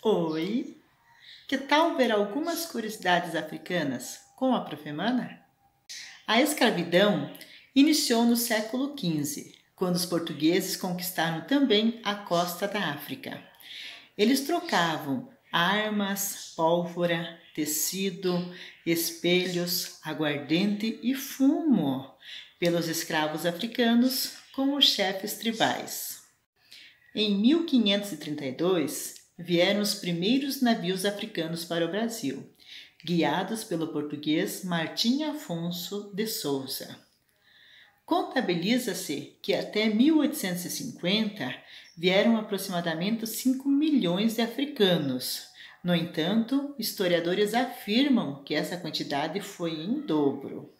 Oi! Que tal ver algumas curiosidades africanas com a Prof. Emana? A escravidão iniciou no século XV, quando os portugueses conquistaram também a costa da África. Eles trocavam armas, pólvora, tecido, espelhos, aguardente e fumo pelos escravos africanos com os chefes tribais. Em 1532, vieram os primeiros navios africanos para o Brasil, guiados pelo português Martim Afonso de Souza. Contabiliza-se que até 1850 vieram aproximadamente 5 milhões de africanos. No entanto, historiadores afirmam que essa quantidade foi em dobro.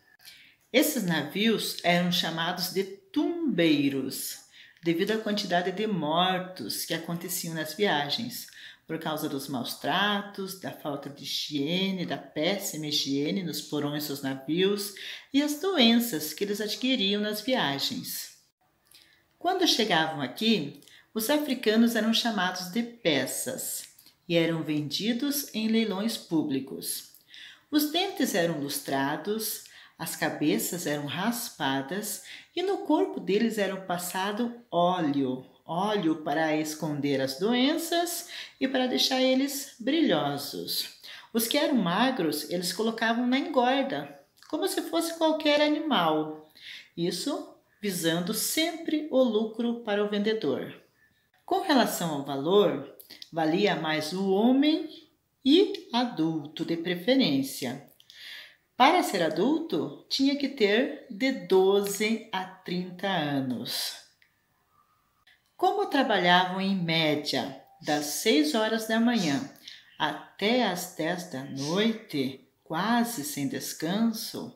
Esses navios eram chamados de tumbeiros, devido à quantidade de mortos que aconteciam nas viagens, por causa dos maus tratos, da falta de higiene, da péssima higiene nos porões dos navios e as doenças que eles adquiriam nas viagens. Quando chegavam aqui, os africanos eram chamados de peças e eram vendidos em leilões públicos. Os dentes eram lustrados, as cabeças eram raspadas e no corpo deles era passado óleo para esconder as doenças e para deixar eles brilhosos. Os que eram magros, eles colocavam na engorda, como se fosse qualquer animal. Isso visando sempre o lucro para o vendedor. Com relação ao valor, valia mais o homem e adulto de preferência. Para ser adulto, tinha que ter de 12 a 30 anos. Como trabalhavam em média das 6 horas da manhã até as 10 da noite, quase sem descanso,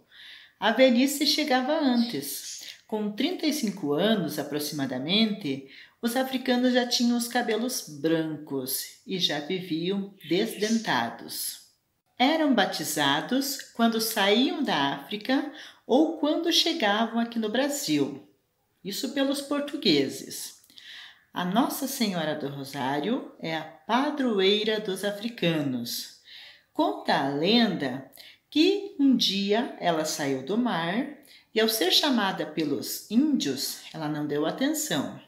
a velhice chegava antes. Com 35 anos aproximadamente, os africanos já tinham os cabelos brancos e já viviam desdentados. Eram batizados quando saíam da África ou quando chegavam aqui no Brasil, isso pelos portugueses. A Nossa Senhora do Rosário é a padroeira dos africanos. Conta a lenda que um dia ela saiu do mar e, ao ser chamada pelos índios, ela não deu atenção.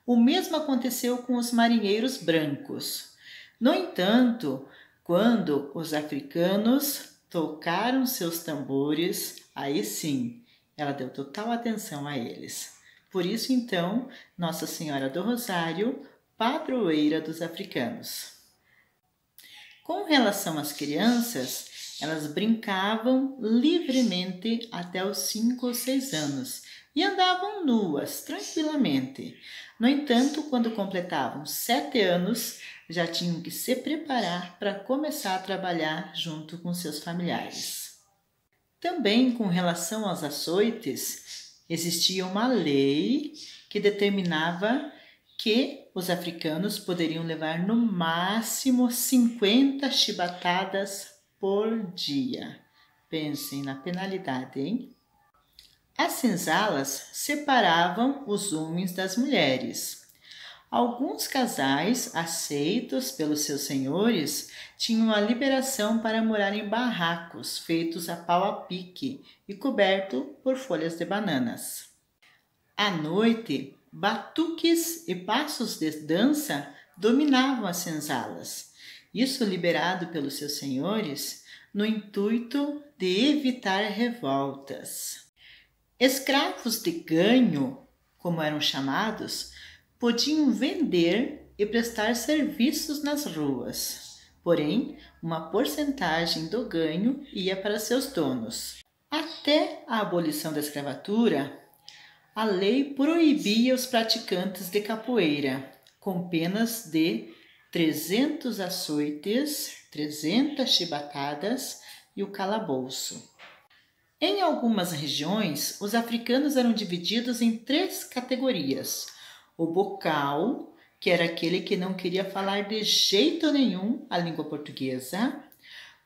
O mesmo aconteceu com os marinheiros brancos. No entanto, quando os africanos tocaram seus tambores, aí sim, ela deu total atenção a eles. Por isso, então, Nossa Senhora do Rosário, padroeira dos africanos. Com relação às crianças, elas brincavam livremente até os 5 ou 6 anos e andavam nuas, tranquilamente. No entanto, quando completavam 7 anos, já tinham que se preparar para começar a trabalhar junto com seus familiares. Também com relação aos açoites, existia uma lei que determinava que os africanos poderiam levar no máximo 50 chibatadas por dia. Pensem na penalidade, hein? As senzalas separavam os homens das mulheres. Alguns casais, aceitos pelos seus senhores, tinham a liberação para morar em barracos feitos a pau a pique e coberto por folhas de bananas. À noite, batuques e passos de dança dominavam as senzalas, isso liberado pelos seus senhores no intuito de evitar revoltas. Escravos de ganho, como eram chamados, podiam vender e prestar serviços nas ruas, porém, uma porcentagem do ganho ia para seus donos. Até a abolição da escravatura, a lei proibia os praticantes de capoeira, com penas de 300 açoites, 300 chibatadas e o calabouço. Em algumas regiões, os africanos eram divididos em 3 categorias. O bocal, que era aquele que não queria falar de jeito nenhum a língua portuguesa.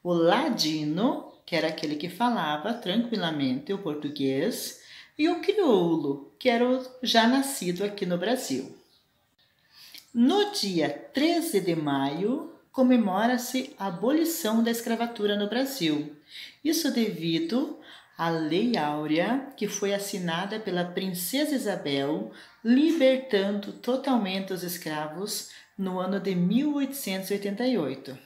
O ladino, que era aquele que falava tranquilamente o português. E o crioulo, que era o já nascido aqui no Brasil. No dia 13 de maio comemora-se a abolição da escravatura no Brasil. Isso devido à Lei Áurea, que foi assinada pela Princesa Isabel, libertando totalmente os escravos no ano de 1888.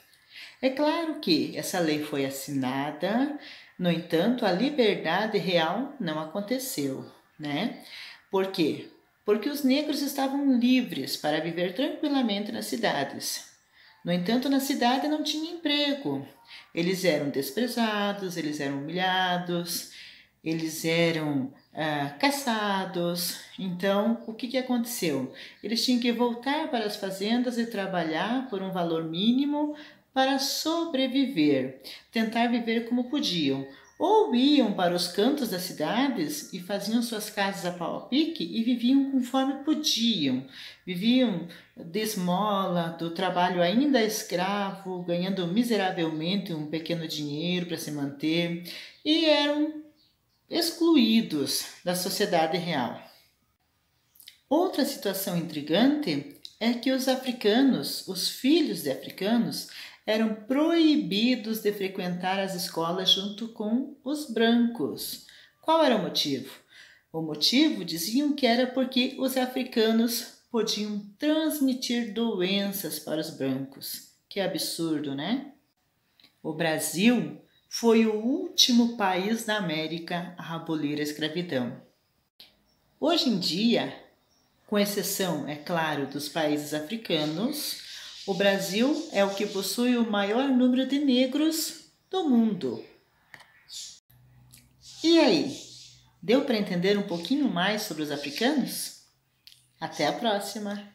É claro que essa lei foi assinada, no entanto, a liberdade real não aconteceu, né? Por quê? Porque os negros estavam livres para viver tranquilamente nas cidades. No entanto, na cidade não tinha emprego. Eles eram desprezados, eles eram humilhados, eles eram caçados. Então, o que aconteceu? Eles tinham que voltar para as fazendas e trabalhar por um valor mínimo para sobreviver, tentar viver como podiam. Ou iam para os cantos das cidades e faziam suas casas a pau a pique e viviam conforme podiam. Viviam de esmola, do trabalho ainda escravo, ganhando miseravelmente um pequeno dinheiro para se manter, e eram excluídos da sociedade real. Outra situação intrigante é que os africanos, os filhos de africanos, eram proibidos de frequentar as escolas junto com os brancos. Qual era o motivo? O motivo diziam que era porque os africanos podiam transmitir doenças para os brancos. Que absurdo, né? O Brasil foi o último país da América a abolir a escravidão. Hoje em dia, com exceção, é claro, dos países africanos, o Brasil é o que possui o maior número de negros do mundo. E aí, deu para entender um pouquinho mais sobre os africanos? Até a próxima!